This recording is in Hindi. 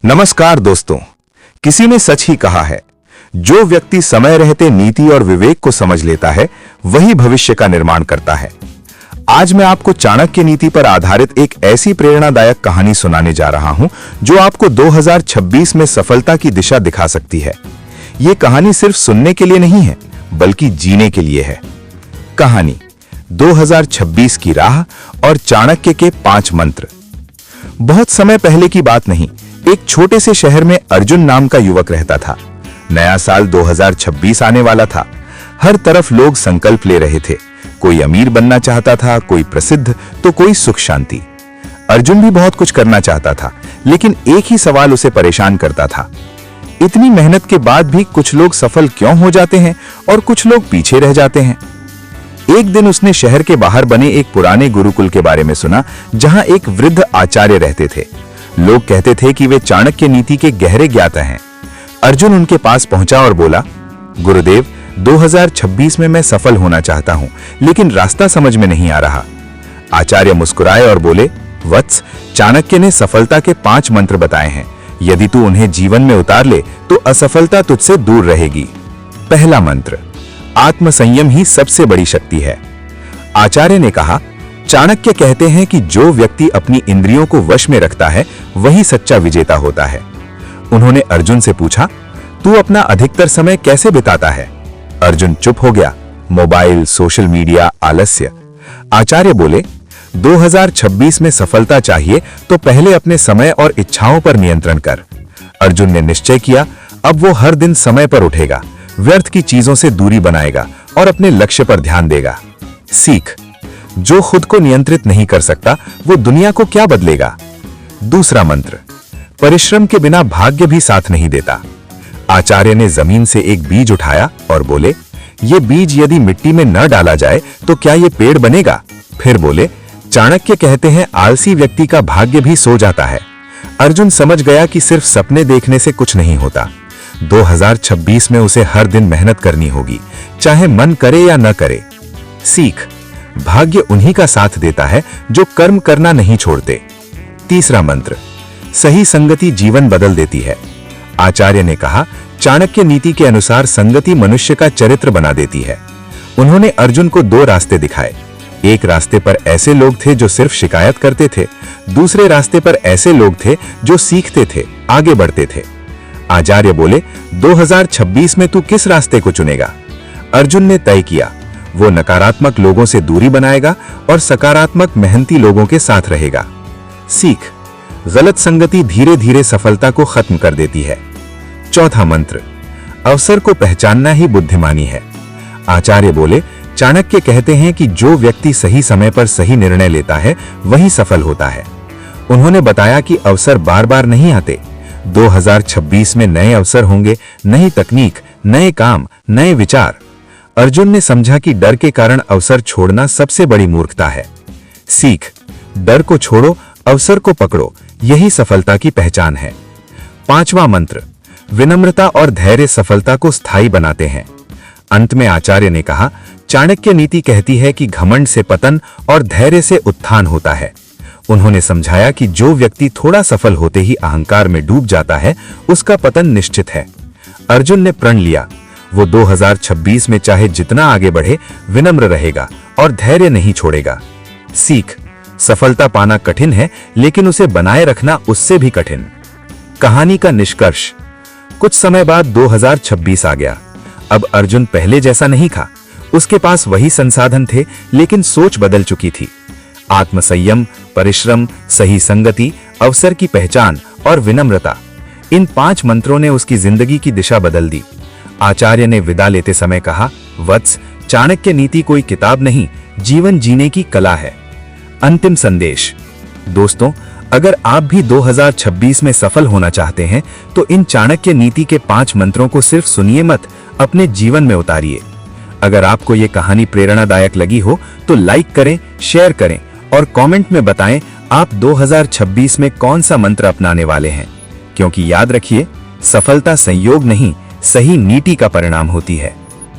नमस्कार दोस्तों। किसी ने सच ही कहा है, जो व्यक्ति समय रहते नीति और विवेक को समझ लेता है वही भविष्य का निर्माण करता है। आज मैं आपको चाणक्य नीति पर आधारित एक ऐसी प्रेरणादायक कहानी सुनाने जा रहा हूं जो आपको 2026 में सफलता की दिशा दिखा सकती है। यह कहानी सिर्फ सुनने के लिए नहीं है बल्कि जीने के लिए है। कहानी 2026 की राह और चाणक्य के 5 मंत्र। बहुत समय पहले की बात नहीं, एक छोटे से शहर में अर्जुन नाम का युवक रहता था। नया साल 2026 आने वाला था। हर तरफ लोग संकल्प ले रहे थे। कोई अमीर बनना चाहता था, कोई प्रसिद्ध, तो कोई सुख शांति। अर्जुन भी बहुत कुछ करना चाहता था, लेकिन एक ही सवाल उसे परेशान करता था। इतनी मेहनत के बाद भी कुछ लोग सफल क्यों हो जाते हैं और कुछ लोग पीछे रह जाते हैं। एक दिन उसने शहर के बाहर बने एक पुराने गुरुकुल के बारे में सुना, जहां एक वृद्ध आचार्य रहते थे। लोग कहते थे कि वे चाणक्य नीति के गहरे ज्ञाता हैं। अर्जुन उनके पास पहुंचा और बोला, गुरुदेव, 2026 में मैं सफल होना चाहता हूं, लेकिन रास्ता समझ में नहीं आ रहा। आचार्य मुस्कुराए और बोले, वत्स, चाणक्य ने सफलता के 5 मंत्र बताए हैं। यदि तू उन्हें जीवन में उतार ले तो असफलता तुझसे दूर रहेगी। पहला मंत्र, आत्मसंयम ही सबसे बड़ी शक्ति है। आचार्य ने कहा, चाणक्य कहते हैं कि जो व्यक्ति अपनी इंद्रियों को वश में रखता है वही सच्चा विजेता होता है। उन्होंने अर्जुन से पूछा, तू अपना अधिकतर समय कैसे बिताता है? अर्जुन चुप हो गया। मोबाइल, सोशल मीडिया, आलस्य। आचार्य बोले, 2026 में सफलता चाहिए तो पहले अपने समय और इच्छाओं पर नियंत्रण कर। अर्जुन ने निश्चय किया, अब वो हर दिन समय पर उठेगा, व्यर्थ की चीजों से दूरी बनाएगा और अपने लक्ष्य पर ध्यान देगा। सीख, जो खुद को नियंत्रित नहीं कर सकता वो दुनिया को क्या बदलेगा। दूसरा मंत्र, परिश्रम के बिना भाग्य भी साथ नहीं देता। आचार्य ने जमीन से एक बीज उठाया और बोले, ये बीज यदि मिट्टी में न डाला जाए तो क्या ये पेड़ बनेगा? फिर बोले, चाणक्य कहते हैं आलसी व्यक्ति का भाग्य भी सो जाता है। अर्जुन समझ गया कि सिर्फ सपने देखने से कुछ नहीं होता। 2026 में उसे हर दिन मेहनत करनी होगी, चाहे मन करे या न करे। सीख, भाग्य उन्हीं का साथ देता है जो कर्म करना नहीं छोड़ते। तीसरा मंत्र, सही संगति जीवन बदल देती है। आचार्य ने कहा, चाणक्य नीति के अनुसार संगति मनुष्य का चरित्र बना देती है। उन्होंने अर्जुन को 2 रास्ते दिखाए। एक रास्ते पर ऐसे लोग थे जो सिर्फ शिकायत करते थे, दूसरे रास्ते पर ऐसे लोग थे जो सीखते थे, आगे बढ़ते थे। आचार्य बोले, 2026 में तू किस रास्ते को चुनेगा? अर्जुन ने तय किया, वो नकारात्मक लोगों से दूरी बनाएगा और सकारात्मक मेहनती लोगों के साथ रहेगा। सीख, गलत संगति धीरे धीरे सफलता को खत्म कर देती है। चौथा मंत्र, अवसर को पहचानना ही बुद्धिमानी है। आचार्य बोले, चाणक्य कहते हैं कि जो व्यक्ति सही समय पर सही निर्णय लेता है वही सफल होता है। उन्होंने बताया कि अवसर बार बार नहीं आते। 2026 में नए अवसर होंगे, नई तकनीक, नए काम, नए विचार। अर्जुन ने समझा कि डर के कारण अवसर छोड़ना सबसे बड़ी मूर्खता है। सीख, डर को छोड़ो, अवसर को पकड़ो, यही सफलता की पहचान है। 5वां मंत्र, विनम्रता और धैर्य सफलता को स्थायी बनाते हैं। अंत में आचार्य ने कहा, चाणक्य नीति कहती है कि घमंड से पतन और धैर्य से उत्थान होता है। उन्होंने समझाया कि जो व्यक्ति थोड़ा सफल होते ही अहंकार में डूब जाता है उसका पतन निश्चित है। अर्जुन ने प्रण लिया, वो 2026 में चाहे जितना आगे बढ़े विनम्र रहेगा और धैर्य नहीं छोड़ेगा। सीख, सफलता पाना कठिन है लेकिन उसे बनाए रखना उससे भी कठिन। कहानी का निष्कर्ष, कुछ समय बाद 2026 आ गया। अब अर्जुन पहले जैसा नहीं था। उसके पास वही संसाधन थे लेकिन सोच बदल चुकी थी। आत्मसंयम, परिश्रम, सही संगति, अवसर की पहचान और विनम्रता, इन 5 मंत्रों ने उसकी जिंदगी की दिशा बदल दी। आचार्य ने विदा लेते समय कहा, वत्स, चाणक्य नीति कोई किताब नहीं, जीवन जीने की कला है। अंतिम संदेश, दोस्तों, अगर आप भी 2026 में सफल होना चाहते हैं तो इन चाणक्य नीति के 5 मंत्रों को सिर्फ सुनिए मत, अपने जीवन में उतारिए। अगर आपको ये कहानी प्रेरणादायक लगी हो तो लाइक करें, शेयर करें और कमेंट में बताएं आप 2026 में कौन सा मंत्र अपनाने वाले हैं। क्योंकि याद रखिए, सफलता संयोग नहीं, सही नीति का परिणाम होती है।